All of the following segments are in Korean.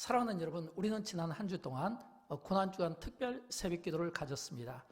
사랑하는 여러분, 우리는 지난 한 주 동안 고난주간 특별 새벽기도를 가졌습니다.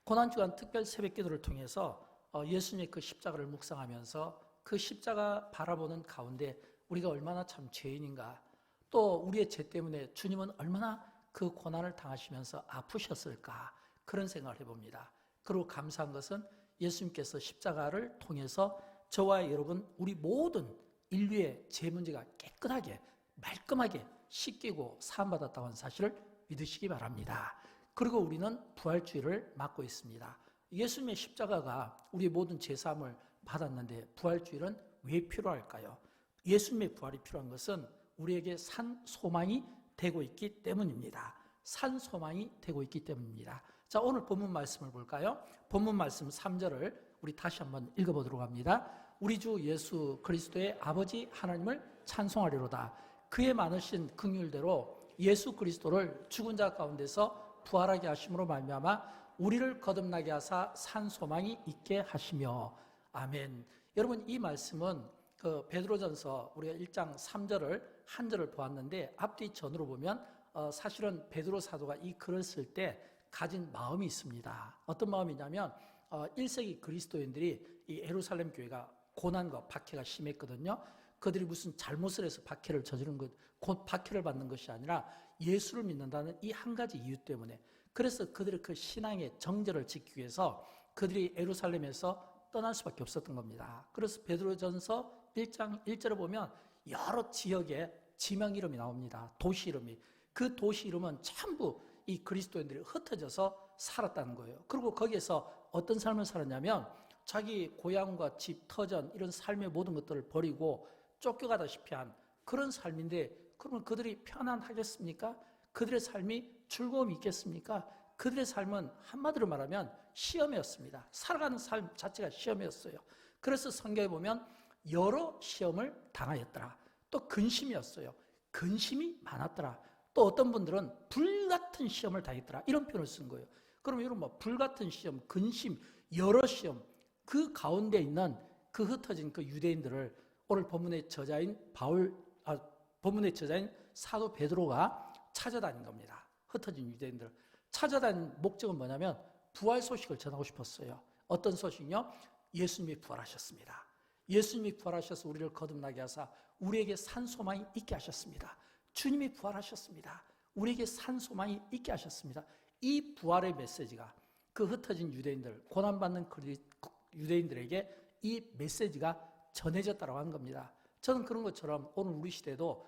고난주간 특별 새벽기도를 통해서 예수님의 그 십자가를 묵상하면서 그 십자가 바라보는 가운데 우리가 얼마나 참 죄인인가, 또 우리의 죄 때문에 주님은 얼마나 그 고난을 당하시면서 아프셨을까, 그런 생각을 해봅니다. 그리고 감사한 것은 예수님께서 십자가를 통해서 저와 여러분, 우리 모든 인류의 죄 문제가 깨끗하게 말끔하게 씻기고 사함받았다고 하는 사실을 믿으시기 바랍니다. 그리고 우리는 부활주의를 맞고 있습니다. 예수님의 십자가가 우리의 모든 죄사함을 받았는데 부활주의는 왜 필요할까요? 예수님의 부활이 필요한 것은 우리에게 산 소망이 되고 있기 때문입니다. 산 소망이 되고 있기 때문입니다. 자, 오늘 본문 말씀을 볼까요? 본문 말씀 3절을 우리 다시 한번 읽어보도록 합니다. 우리 주 예수 그리스도의 아버지 하나님을 찬송하리로다. 그의 많으신 긍휼대로 예수 그리스도를 죽은 자 가운데서 부활하게 하심으로 말미암아 우리를 거듭나게 하사 산 소망이 있게 하시며. 아멘. 여러분, 이 말씀은 그 베드로전서 우리가 1장 3절을 한 절을 보았는데 앞뒤 전으로 보면 사실은 베드로 사도가 이 글을 쓸 때 가진 마음이 있습니다. 어떤 마음이냐면 1세기 그리스도인들이 이 예루살렘 교회가 고난과 박해가 심했거든요. 그들이 무슨 잘못을 해서 박해를 저지른 것, 곧 박해를 받는 것이 아니라 예수를 믿는다는 이 한 가지 이유 때문에, 그래서 그들의 그 신앙의 정절을 지키기 위해서 그들이 예루살렘에서 떠날 수밖에 없었던 겁니다. 그래서 베드로전서 1장 1절에 보면 여러 지역의 지명 이름이 나옵니다. 도시 이름이. 그 도시 이름은 전부 이 그리스도인들이 흩어져서 살았다는 거예요. 그리고 거기에서 어떤 삶을 살았냐면 자기 고향과 집, 터전 이런 삶의 모든 것들을 버리고 쫓겨가다시피 한 그런 삶인데, 그러면 그들이 편안하겠습니까? 그들의 삶이 즐거움이 있겠습니까? 그들의 삶은 한마디로 말하면 시험이었습니다. 살아가는 삶 자체가 시험이었어요. 그래서 성경에 보면 여러 시험을 당하였더라. 또 근심이었어요. 근심이 많았더라. 또 어떤 분들은 불같은 시험을 당했더라. 이런 표현을 쓴 거예요. 그럼 여러분, 불같은 시험, 근심, 여러 시험, 그 가운데 있는 그 흩어진 그 유대인들을 오늘 본문의 저자인 본문의 저자인 사도 베드로가 찾아다닌 겁니다. 흩어진 유대인들을 찾아다닌 목적은 뭐냐면 부활 소식을 전하고 싶었어요. 어떤 소식이요? 예수님이 부활하셨습니다. 예수님이 부활하셔서 우리를 거듭나게 하사 우리에게 산 소망이 있게 하셨습니다. 주님이 부활하셨습니다. 우리에게 산 소망이 있게 하셨습니다. 이 부활의 메시지가 그 흩어진 유대인들, 고난받는 유대인들에게 이 메시지가 전해졌다고 하는 겁니다. 저는 그런 것처럼 오늘 우리 시대도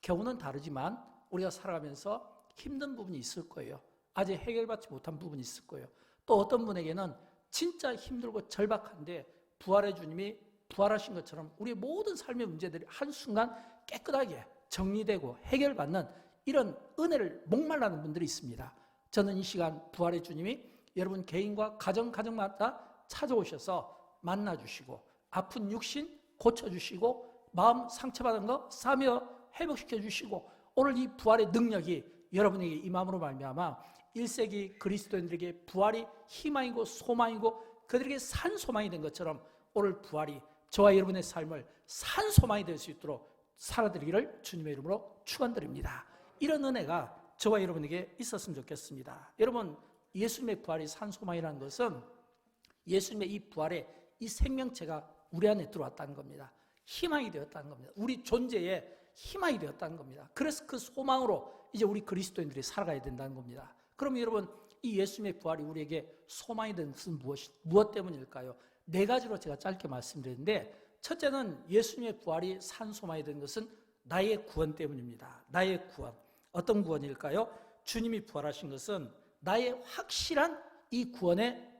경우는 다르지만 우리가 살아가면서 힘든 부분이 있을 거예요. 아직 해결받지 못한 부분이 있을 거예요. 또 어떤 분에게는 진짜 힘들고 절박한데 부활의 주님이 부활하신 것처럼 우리의 모든 삶의 문제들이 한순간 깨끗하게 정리되고 해결받는 이런 은혜를 목말라는 분들이 있습니다. 저는 이 시간 부활의 주님이 여러분 개인과 가정마다 찾아오셔서 만나주시고 아픈 육신 고쳐주시고 마음 상처받은 거 싸며 회복시켜주시고 오늘 이 부활의 능력이 여러분에게 임함으로 말미암아 1세기 그리스도인들에게 부활이 희망이고 소망이고 그들에게 산 소망이 된 것처럼 오늘 부활이 저와 여러분의 삶을 산 소망이 될 수 있도록 살아드리기를 주님의 이름으로 축원드립니다. 이런 은혜가 저와 여러분에게 있었으면 좋겠습니다. 여러분, 예수님의 부활이 산 소망이라는 것은 예수님의 이 부활의 이 생명체가 우리 안에 들어왔다는 겁니다. 희망이 되었다는 겁니다. 우리 존재에 희망이 되었다는 겁니다. 그래서 그 소망으로 이제 우리 그리스도인들이 살아가야 된다는 겁니다. 그럼 여러분, 이 예수님의 부활이 우리에게 소망이 된 것은 무엇 때문일까요? 네 가지로 제가 짧게 말씀드리는데, 첫째는 예수님의 부활이 산 소망이 된 것은 나의 구원 때문입니다. 나의 구원. 어떤 구원일까요? 주님이 부활하신 것은 나의 확실한 이 구원의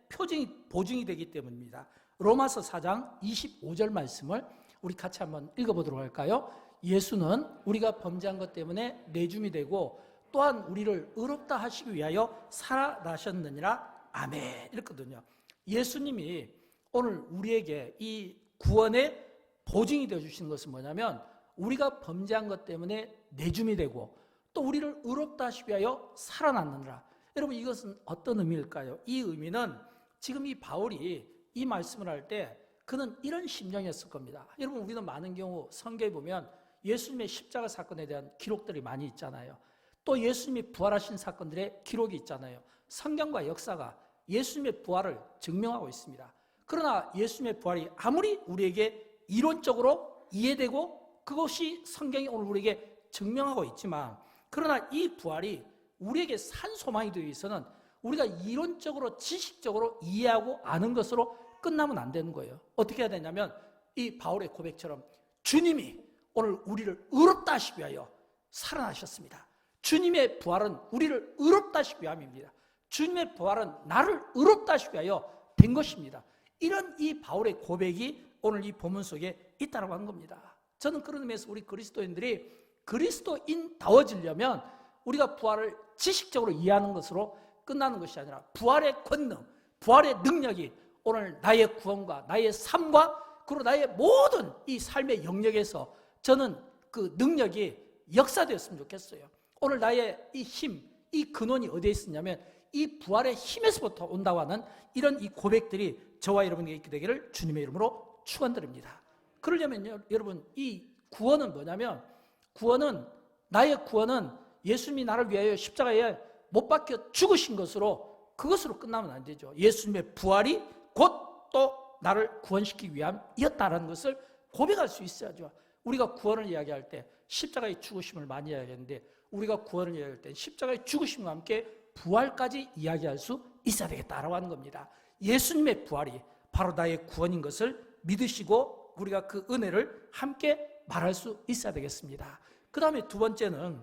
보증이 되기 때문입니다. 로마서 4장 25절 말씀을 우리 같이 한번 읽어보도록 할까요? 예수는 우리가 범죄한 것 때문에 내줌이 되고 또한 우리를 의롭다 하시기 위하여 살아나셨느니라. 아멘. 이렇거든요. 예수님이 오늘 우리에게 이 구원의 보증이 되어주시는 것은 뭐냐면 우리가 범죄한 것 때문에 내줌이 되고 또 우리를 의롭다 하시기 위하여 살아났느니라. 여러분, 이것은 어떤 의미일까요? 이 의미는 지금 이 바울이 이 말씀을 할 때 그는 이런 심정이었을 겁니다. 여러분, 우리는 많은 경우 성경에 보면 예수님의 십자가 사건에 대한 기록들이 많이 있잖아요. 또 예수님이 부활하신 사건들의 기록이 있잖아요. 성경과 역사가 예수님의 부활을 증명하고 있습니다. 그러나 예수님의 부활이 아무리 우리에게 이론적으로 이해되고 그것이 성경이 오늘 우리에게 증명하고 있지만, 그러나 이 부활이 우리에게 산 소망이 되기 위해서는 우리가 이론적으로 지식적으로 이해하고 아는 것으로 끝나면 안 되는 거예요. 어떻게 해야 되냐면 이 바울의 고백처럼 주님이 오늘 우리를 의롭다 하시기 위하여 살아나셨습니다. 주님의 부활은 우리를 의롭다 하시기 위함입니다. 주님의 부활은 나를 의롭다 하시기 위하여 된 것입니다. 이런 이 바울의 고백이 오늘 이 본문 속에 있다고 하는 겁니다. 저는 그런 의미에서 우리 그리스도인들이 그리스도인다워지려면 우리가 부활을 지식적으로 이해하는 것으로 끝나는 것이 아니라 부활의 권능, 부활의 능력이 오늘 나의 구원과 나의 삶과 그리고 나의 모든 이 삶의 영역에서 저는 그 능력이 역사되었으면 좋겠어요. 오늘 나의 이 힘, 이 근원이 어디에 있었냐면 이 부활의 힘에서부터 온다고 하는 이런 이 고백들이 저와 여러분에게 있게 되기를 주님의 이름으로 축원드립니다. 그러려면 여러분 이 구원은 뭐냐면 나의 구원은 예수님이 나를 위하여 십자가에 못 박혀 죽으신 것으로 그것으로 끝나면 안 되죠. 예수님의 부활이 곧 또 나를 구원시키기 위함이었다라는 것을 고백할 수 있어야죠. 우리가 구원을 이야기할 때 십자가의 죽으심을 많이 이야기하는데 우리가 구원을 이야기할 때 십자가의 죽으심과 함께 부활까지 이야기할 수 있어야 되겠다라고 하는 겁니다. 예수님의 부활이 바로 나의 구원인 것을 믿으시고 우리가 그 은혜를 함께 말할 수 있어야 되겠습니다. 그 다음에 두 번째는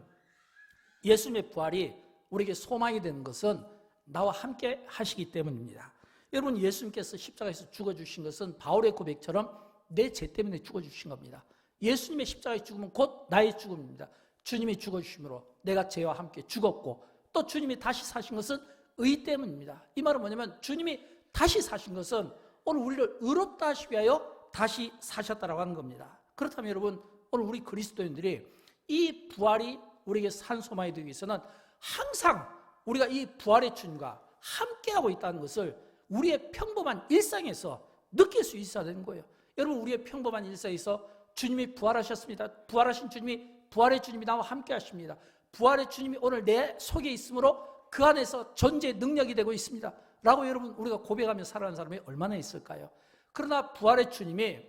예수님의 부활이 우리에게 소망이 되는 것은 나와 함께 하시기 때문입니다. 여러분 예수님께서 십자가에서 죽어주신 것은 바울의 고백처럼 내 죄 때문에 죽어주신 겁니다. 예수님의 십자가의 죽음은 곧 나의 죽음입니다. 주님이 죽어주심으로 내가 죄와 함께 죽었고 또 주님이 다시 사신 것은 의 때문입니다. 이 말은 뭐냐면 주님이 다시 사신 것은 오늘 우리를 의롭다 하시기 위하여 다시 사셨다라고 하는 겁니다. 그렇다면 여러분 오늘 우리 그리스도인들이 이 부활이 우리에게 산 소망이 되기 위해서는 항상 우리가 이 부활의 주님과 함께하고 있다는 것을 우리의 평범한 일상에서 느낄 수 있어야 되는 거예요. 여러분 우리의 평범한 일상에서 주님이 부활하셨습니다. 부활하신 주님이 부활의 주님이 나와 함께 하십니다. 부활의 주님이 오늘 내 속에 있으므로 그 안에서 존재의 능력이 되고 있습니다 라고 여러분 우리가 고백하며 살아가는 사람이 얼마나 있을까요? 그러나 부활의 주님이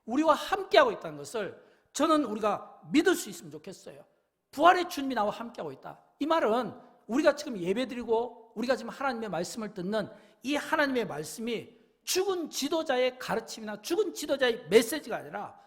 우리와 함께하고 있다는 것을 저는 우리가 믿을 수 있으면 좋겠어요. 부활의 주님이 나와 함께하고 있다. 이 말은 우리가 지금 예배드리고 우리가 지금 하나님의 말씀을 듣는 이 하나님의 말씀이 죽은 지도자의 가르침이나 죽은 지도자의 메시지가 아니라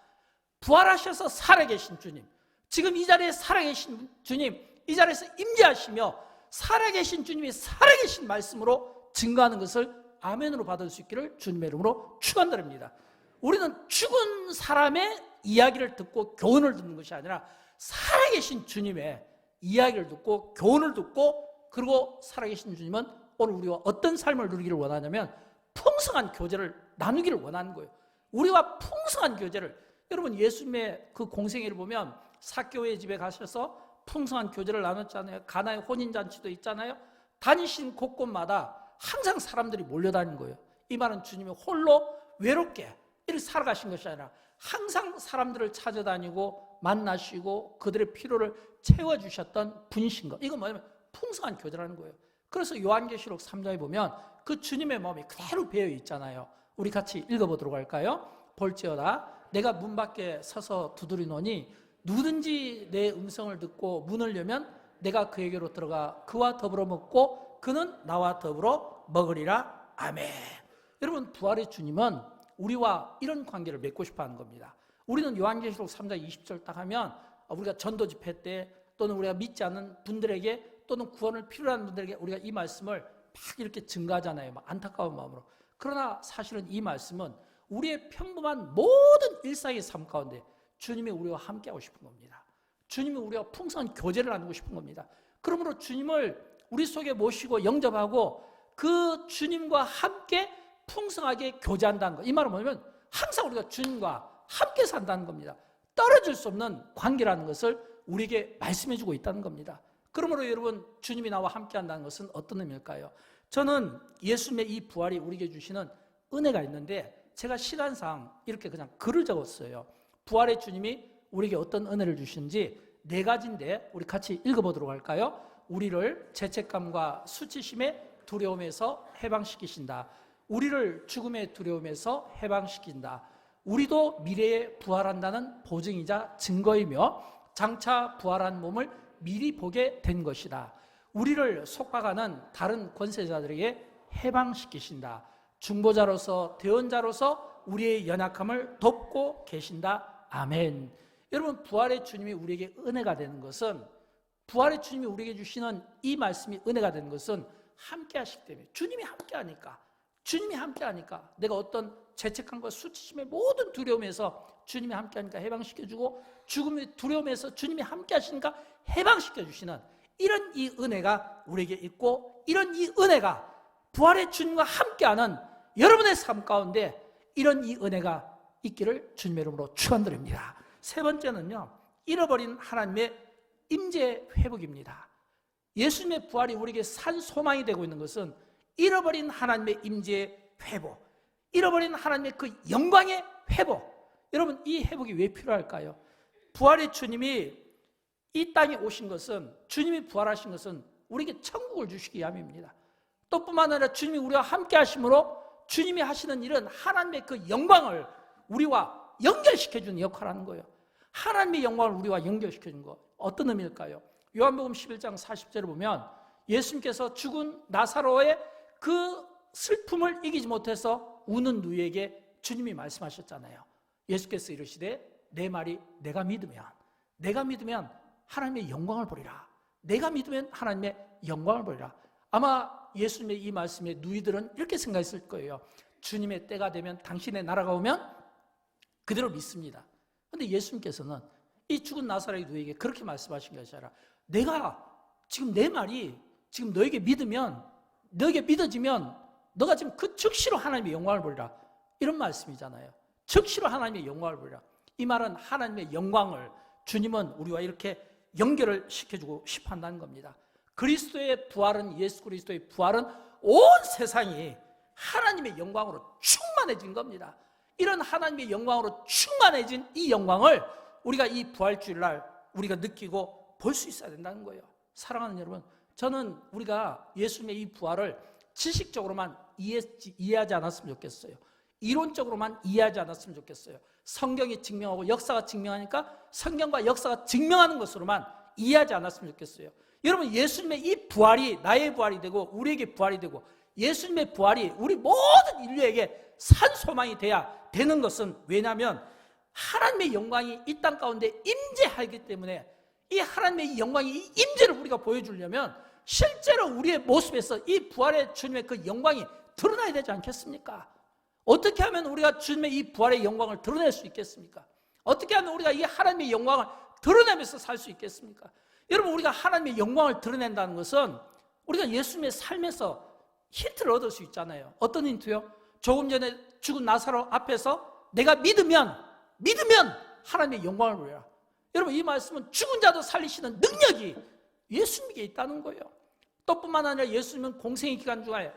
부활하셔서 살아계신 주님, 지금 이 자리에 살아계신 주님, 이 자리에서 임재하시며 살아계신 주님이 살아계신 말씀으로 증거하는 것을 아멘으로 받을 수 있기를 주님의 이름으로 축원드립니다. 우리는 죽은 사람의 이야기를 듣고 교훈을 듣는 것이 아니라 살아계신 주님의 이야기를 듣고 교훈을 듣고 그리고 살아계신 주님은 오늘 우리와 어떤 삶을 누리기를 원하냐면 풍성한 교제를 나누기를 원하는 거예요. 우리와 풍성한 교제를, 여러분 예수님의 그 공생애를 보면 삭개오의 집에 가셔서 풍성한 교제를 나눴잖아요. 가나의 혼인잔치도 있잖아요. 다니신 곳곳마다 항상 사람들이 몰려다닌 거예요. 이 말은 주님이 홀로 외롭게 이렇게 살아가신 것이 아니라 항상 사람들을 찾아다니고 만나시고 그들의 필요를 채워주셨던 분이신 것. 이건 뭐냐면 풍성한 교제라는 거예요. 그래서 요한계시록 3장에 보면 그 주님의 마음이 그대로 배어 있잖아요. 우리 같이 읽어보도록 할까요? 볼지어다 내가 문 밖에 서서 두드리노니 누구든지 내 음성을 듣고 문을 열면 내가 그에게로 들어가 그와 더불어 먹고 그는 나와 더불어 먹으리라. 아멘. 여러분 부활의 주님은 우리와 이런 관계를 맺고 싶어하는 겁니다. 우리는 요한계시록 3장 20절 딱 하면 우리가 전도 집회 때 또는 우리가 믿지 않는 분들에게 또는 구원을 필요로 하는 분들에게 우리가 이 말씀을 막 이렇게 증가하잖아요. 막 안타까운 마음으로. 그러나 사실은 이 말씀은 우리의 평범한 모든 일상의 삶 가운데 주님이 우리와 함께하고 싶은 겁니다. 주님이 우리와 풍성한 교제를 나누고 싶은 겁니다. 그러므로 주님을 우리 속에 모시고 영접하고 그 주님과 함께 풍성하게 교제한다는 것. 이 말은 뭐냐면 항상 우리가 주님과 함께 산다는 겁니다. 떨어질 수 없는 관계라는 것을 우리에게 말씀해주고 있다는 겁니다. 그러므로 여러분 주님이 나와 함께 한다는 것은 어떤 의미일까요? 저는 예수님의 이 부활이 우리에게 주시는 은혜가 있는데 제가 시간상 이렇게 그냥 글을 적었어요. 부활의 주님이 우리에게 어떤 은혜를 주시는지 네 가지인데 우리 같이 읽어보도록 할까요? 우리를 죄책감과 수치심의 두려움에서 해방시키신다. 우리를 죽음의 두려움에서 해방시킨다. 우리도 미래에 부활한다는 보증이자 증거이며 장차 부활한 몸을 미리 보게 된 것이다. 우리를 속박하는 다른 권세자들에게 해방시키신다. 중보자로서 대언자로서 우리의 연약함을 돕고 계신다. 아멘. 여러분, 부활의 주님이 우리에게 은혜가 되는 것은, 부활의 주님이 우리에게 주시는 이 말씀이 은혜가 되는 것은 함께 하시기 때문에, 주님이 함께 하니까, 주님이 함께 하니까 내가 어떤 죄책감과 수치심의 모든 두려움에서 주님이 함께 하니까 해방시켜주고, 죽음의 두려움에서 주님이 함께 하시니까 해방시켜주시는 이런 이 은혜가 우리에게 있고, 이런 이 은혜가 부활의 주님과 함께하는 여러분의 삶 가운데 이런 이 은혜가 있기를 주님의 이름으로 축원드립니다. 세 번째는요, 잃어버린 하나님의 임재 회복입니다. 예수님의 부활이 우리에게 산 소망이 되고 있는 것은 잃어버린 하나님의 임재 회복, 잃어버린 하나님의 그 영광의 회복. 여러분, 이 회복이 왜 필요할까요? 부활의 주님이 이 땅에 오신 것은, 주님이 부활하신 것은 우리에게 천국을 주시기 위함입니다. 또 뿐만 아니라 주님이 우리와 함께 하심으로 주님이 하시는 일은 하나님의 그 영광을 우리와 연결시켜주는 역할을 하는 거예요. 하나님의 영광을 우리와 연결시켜주는 거. 어떤 의미일까요? 요한복음 11장 40절을 보면 예수님께서 죽은 나사로의 그 슬픔을 이기지 못해서 우는 누이에게 주님이 말씀하셨잖아요. 예수께서 이르시되 내 말이 내가 믿으면 하나님의 영광을 보리라. 내가 믿으면 하나님의 영광을 보리라. 아마 예수님의 이 말씀에 누이들은 이렇게 생각했을 거예요. 주님의 때가 되면, 당신의 나라가 오면 그대로 믿습니다. 그런데 예수님께서는 이 죽은 나사로의 누이에게 그렇게 말씀하신 것이 아니라, 내가 지금 내 말이 지금 너에게 믿어지면 너가 지금 그 즉시로 하나님의 영광을 보리라, 이런 말씀이잖아요. 즉시로 하나님의 영광을 보리라. 이 말은 하나님의 영광을 주님은 우리와 이렇게 연결을 시켜주고 싶어 한다는 겁니다. 그리스도의 부활은, 예수 그리스도의 부활은 온 세상이 하나님의 영광으로 충만해진 겁니다. 이런 하나님의 영광으로 충만해진 이 영광을 우리가 이 부활주일날 우리가 느끼고 볼 수 있어야 된다는 거예요. 사랑하는 여러분, 저는 우리가 예수님의 이 부활을 지식적으로만 이해하지 않았으면 좋겠어요. 이론적으로만 이해하지 않았으면 좋겠어요. 성경이 증명하고 역사가 증명하니까 성경과 역사가 증명하는 것으로만 이해하지 않았으면 좋겠어요. 여러분, 예수님의 이 부활이 나의 부활이 되고 우리에게 부활이 되고, 예수님의 부활이 우리 모든 인류에게 산 소망이 돼야 되는 것은, 왜냐하면 하나님의 영광이 이 땅 가운데 임재하기 때문에, 이 하나님의 영광이, 이 임재를 우리가 보여주려면 실제로 우리의 모습에서 이 부활의 주님의 그 영광이 드러나야 되지 않겠습니까? 어떻게 하면 우리가 주님의 이 부활의 영광을 드러낼 수 있겠습니까? 어떻게 하면 우리가 이 하나님의 영광을 드러내면서 살 수 있겠습니까? 여러분, 우리가 하나님의 영광을 드러낸다는 것은 우리가 예수님의 삶에서 힌트를 얻을 수 있잖아요. 어떤 힌트요? 조금 전에 죽은 나사로 앞에서 내가 믿으면 하나님의 영광을 보여라. 여러분, 이 말씀은 죽은 자도 살리시는 능력이 예수님에게 있다는 거예요. 또 뿐만 아니라 예수님은 공생의 기간 중에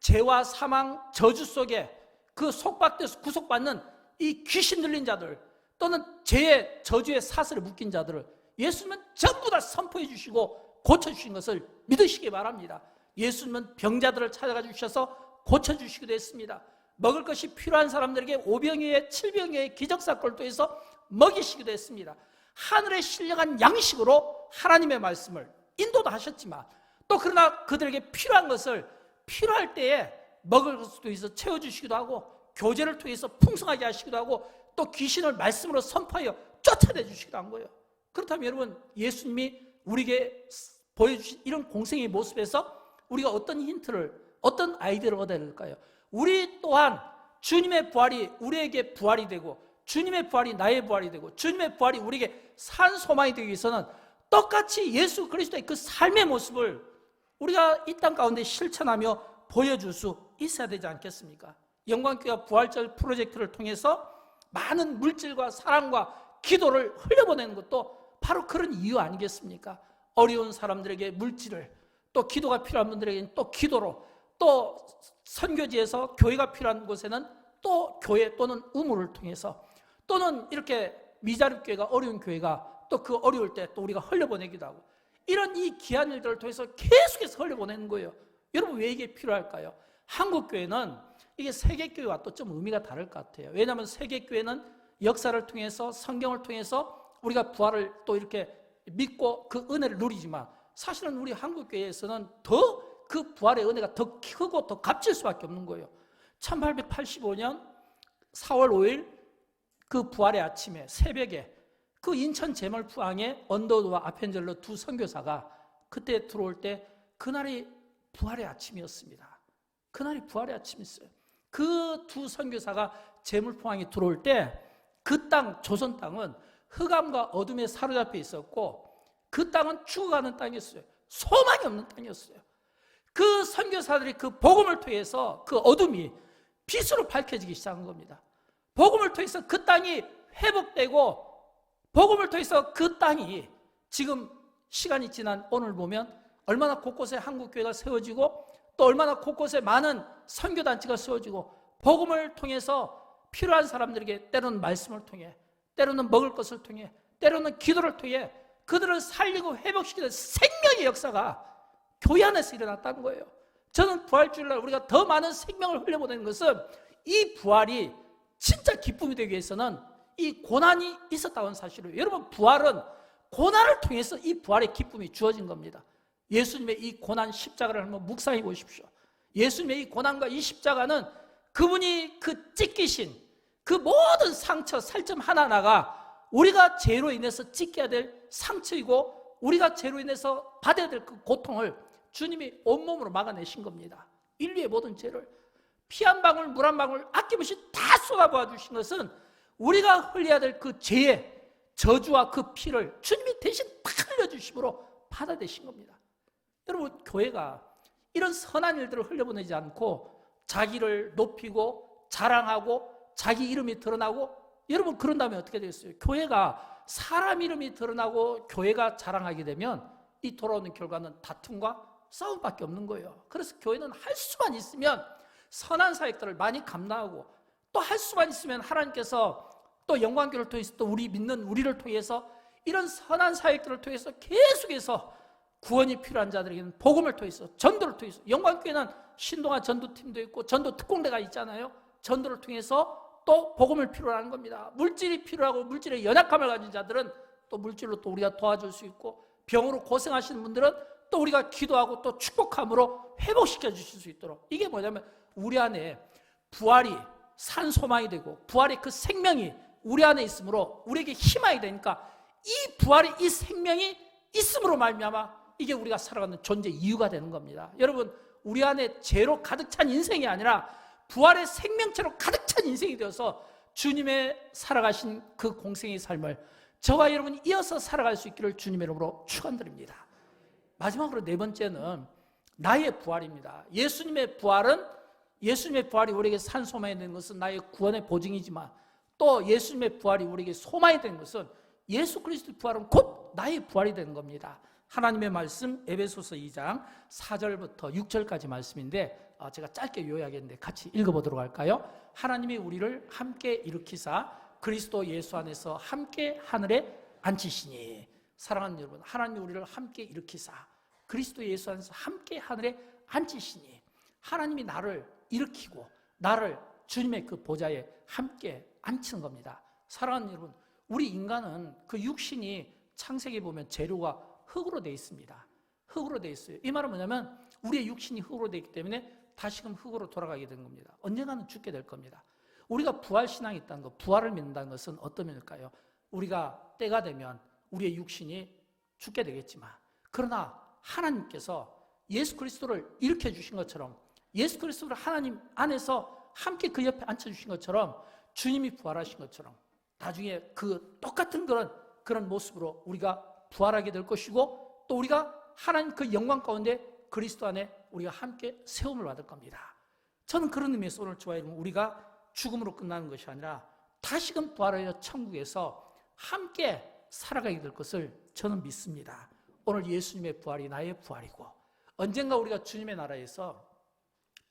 죄와 사망, 저주 속에 그 속박돼서 구속받는 이 귀신 들린 자들, 또는 죄의 저주의 사슬에 묶인 자들을 예수님은 전부 다 선포해 주시고 고쳐주신 것을 믿으시기 바랍니다. 예수님은 병자들을 찾아가 주셔서 고쳐주시기도 했습니다. 먹을 것이 필요한 사람들에게 오병이어의 칠병이어의 기적사건을 통해서 먹이시기도 했습니다. 하늘의 신령한 양식으로 하나님의 말씀을 인도도 하셨지만, 또 그러나 그들에게 필요한 것을 필요할 때에 먹을 것을 통해서 채워주시기도 하고, 교제를 통해서 풍성하게 하시기도 하고, 또 귀신을 말씀으로 선포하여 쫓아내 주시기도 한 거예요. 그렇다면 여러분, 예수님이 우리에게 보여주신 이런 공생의 모습에서 우리가 어떤 힌트를, 어떤 아이디어를 얻어야 될까요? 우리 또한 주님의 부활이 우리에게 부활이 되고, 주님의 부활이 나의 부활이 되고, 주님의 부활이 우리에게 산 소망이 되기 위해서는 똑같이 예수 그리스도의 그 삶의 모습을 우리가 이 땅 가운데 실천하며 보여줄 수 있어야 되지 않겠습니까? 영광교회 부활절 프로젝트를 통해서 많은 물질과 사랑과 기도를 흘려보내는 것도 바로 그런 이유 아니겠습니까? 어려운 사람들에게 물질을, 또 기도가 필요한 분들에게는 또 기도로, 또 선교지에서 교회가 필요한 곳에는 또 교회 또는 의무를 통해서, 또는 이렇게 미자립 교회가 어려운 교회가 또 그 어려울 때 또 우리가 흘려보내기도 하고 이런 이 귀한 일들을 통해서 계속해서 흘려보내는 거예요. 여러분 왜 이게 필요할까요? 한국교회는 이게 세계교회와 또 좀 의미가 다를 것 같아요. 왜냐하면 세계교회는 역사를 통해서 성경을 통해서 우리가 부활을 또 이렇게 믿고 그 은혜를 누리지만 사실은 우리 한국교회에서는 더 그 부활의 은혜가 더 크고 더 값질 수밖에 없는 거예요. 1885년 4월 5일 그 부활의 아침에 새벽에 그 인천 제멀포항에 언더우드와 아펜젤러 두 선교사가 그때 들어올 때 그날이 부활의 아침이었습니다. 그날이 부활의 아침이었어요. 그 두 선교사가 제물포항에 들어올 때 그 땅, 조선 땅은 흑암과 어둠에 사로잡혀 있었고 그 땅은 죽어가는 땅이었어요. 소망이 없는 땅이었어요. 그 선교사들이 그 복음을 통해서 그 어둠이 빛으로 밝혀지기 시작한 겁니다. 복음을 통해서 그 땅이 회복되고 복음을 통해서 그 땅이 지금 시간이 지난 오늘 보면 얼마나 곳곳에 한국교회가 세워지고 또 얼마나 곳곳에 많은 선교단체가 세워지고 복음을 통해서 필요한 사람들에게 때로는 말씀을 통해 때로는 먹을 것을 통해 때로는 기도를 통해 그들을 살리고 회복시키는 생명의 역사가 교회 안에서 일어났다는 거예요. 저는 부활주일날 우리가 더 많은 생명을 흘려보내는 것은 이 부활이 진짜 기쁨이 되기 위해서는 이 고난이 있었다는 사실이에요. 여러분 부활은 고난을 통해서 이 부활의 기쁨이 주어진 겁니다. 예수님의 이 고난 십자가를 한번 묵상해 보십시오. 예수님의 이 고난과 이 십자가는 그분이 그 찢기신 그 모든 상처, 살점 하나하나가 우리가 죄로 인해서 찢겨야 될 상처이고 우리가 죄로 인해서 받아야 될 그 고통을 주님이 온몸으로 막아내신 겁니다. 인류의 모든 죄를 피 한 방울, 물 한 방울 아낌없이 다 쏟아부어 주신 것은 우리가 흘려야 될 그 죄의 저주와 그 피를 주님이 대신 다 흘려주심으로 받아내신 겁니다. 여러분 교회가 이런 선한 일들을 흘려보내지 않고 자기를 높이고 자랑하고 자기 이름이 드러나고 여러분 그런다면 어떻게 되겠어요? 교회가 사람 이름이 드러나고 교회가 자랑하게 되면 이 돌아오는 결과는 다툼과 싸움밖에 없는 거예요. 그래서 교회는 할 수만 있으면 선한 사역들을 많이 감당하고 또 할 수만 있으면 하나님께서 또 영광교를 통해서 또 우리 믿는 우리를 통해서 이런 선한 사역들을 통해서 계속해서 구원이 필요한 자들에게는 복음을 통해서 전도를 통해서 영광교회는 신동아 전도팀도 있고 전도 특공대가 있잖아요. 전도를 통해서 또 복음을 필요로 하는 겁니다. 물질이 필요하고 물질의 연약함을 가진 자들은 또 물질로 또 우리가 도와줄 수 있고 병으로 고생하시는 분들은 또 우리가 기도하고 또 축복함으로 회복시켜 주실 수 있도록 이게 뭐냐면 우리 안에 부활이 산 소망이 되고 부활의 그 생명이 우리 안에 있으므로 우리에게 희망이 되니까 이 부활의 이 생명이 있음으로 말미암아 이게 우리가 살아가는 존재 이유가 되는 겁니다. 여러분 우리 안에 죄로 가득 찬 인생이 아니라 부활의 생명체로 가득 찬 인생이 되어서 주님의 살아가신 그 공생의 삶을 저와 여러분이 이어서 살아갈 수 있기를 주님의 이름으로 축원드립니다. 마지막으로 네 번째는 나의 부활입니다. 예수님의 부활이 우리에게 산 소망이 되는 것은 나의 구원의 보증이지만 또 예수님의 부활이 우리에게 소망이 되는 것은 예수 그리스도의 부활은 곧 나의 부활이 되는 겁니다. 하나님의 말씀 에베소서 2장 4절부터 6절까지 말씀인데 제가 짧게 요약했는데 같이 읽어보도록 할까요? 하나님이 우리를 함께 일으키사 그리스도 예수 안에서 함께 하늘에 앉히시니 사랑하는 여러분 하나님이 우리를 함께 일으키사 그리스도 예수 안에서 함께 하늘에 앉히시니 하나님이 나를 일으키고 나를 주님의 그 보좌에 함께 앉히는 겁니다. 사랑하는 여러분 우리 인간은 그 육신이 창세기에 보면 재료가 흙으로 되어 있습니다. 흙으로 되어 있어요. 이 말은 뭐냐면 우리의 육신이 흙으로 되어 있기 때문에 다시금 흙으로 돌아가게 된 겁니다. 언젠가는 죽게 될 겁니다. 우리가 부활신앙이 있다는 것, 부활을 믿는다는 것은 어떤 의미일까요? 우리가 때가 되면 우리의 육신이 죽게 되겠지만 그러나 하나님께서 예수 그리스도를 일으켜 주신 것처럼 예수 그리스도를 하나님 안에서 함께 그 옆에 앉혀주신 것처럼 주님이 부활하신 것처럼 나중에 그 똑같은 그런 모습으로 우리가 부활하게 될 것이고 또 우리가 하나님 그 영광 가운데 그리스도 안에 우리가 함께 세움을 받을 겁니다. 저는 그런 의미에서 오늘 주와 여러분 우리가 죽음으로 끝나는 것이 아니라 다시금 부활하여 천국에서 함께 살아가게 될 것을 저는 믿습니다. 오늘 예수님의 부활이 나의 부활이고 언젠가 우리가 주님의 나라에서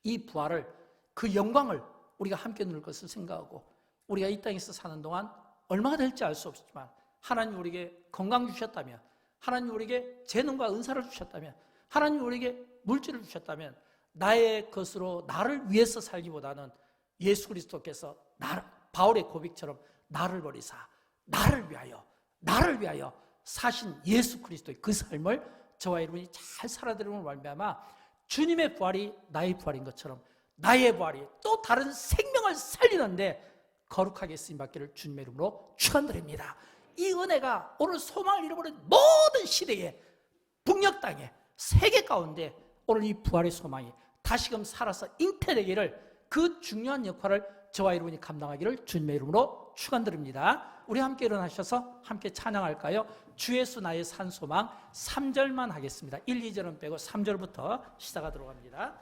이 부활을 그 영광을 우리가 함께 누릴 것을 생각하고 우리가 이 땅에서 사는 동안 얼마가 될지 알 수 없지만 하나님 우리에게 건강 주셨다면, 하나님 우리에게 재능과 은사를 주셨다면, 하나님 우리에게 물질을 주셨다면 나의 것으로 나를 위해서 살기보다는 예수 그리스도께서 바울의 고백처럼 나를 버리사 나를 위하여 사신 예수 그리스도의 그 삶을 저와 여러분이 잘 살아들음을 말미암아 주님의 부활이 나의 부활인 것처럼 나의 부활이 또 다른 생명을 살리는데 거룩하게 쓰임받기를 주님의 이름으로 축원드립니다. 이 은혜가 오늘 소망을 잃어버린 모든 시대에, 북녘 땅에, 세계 가운데 오늘 이 부활의 소망이 다시금 살아서 잉태되기를, 그 중요한 역할을 저와 여러분이 감당하기를 주님의 이름으로 축원드립니다. 우리 함께 일어나셔서 함께 찬양할까요? 주 예수 나의 산 소망 3절만 하겠습니다. 1, 2절은 빼고 3절부터 시작하도록 합니다.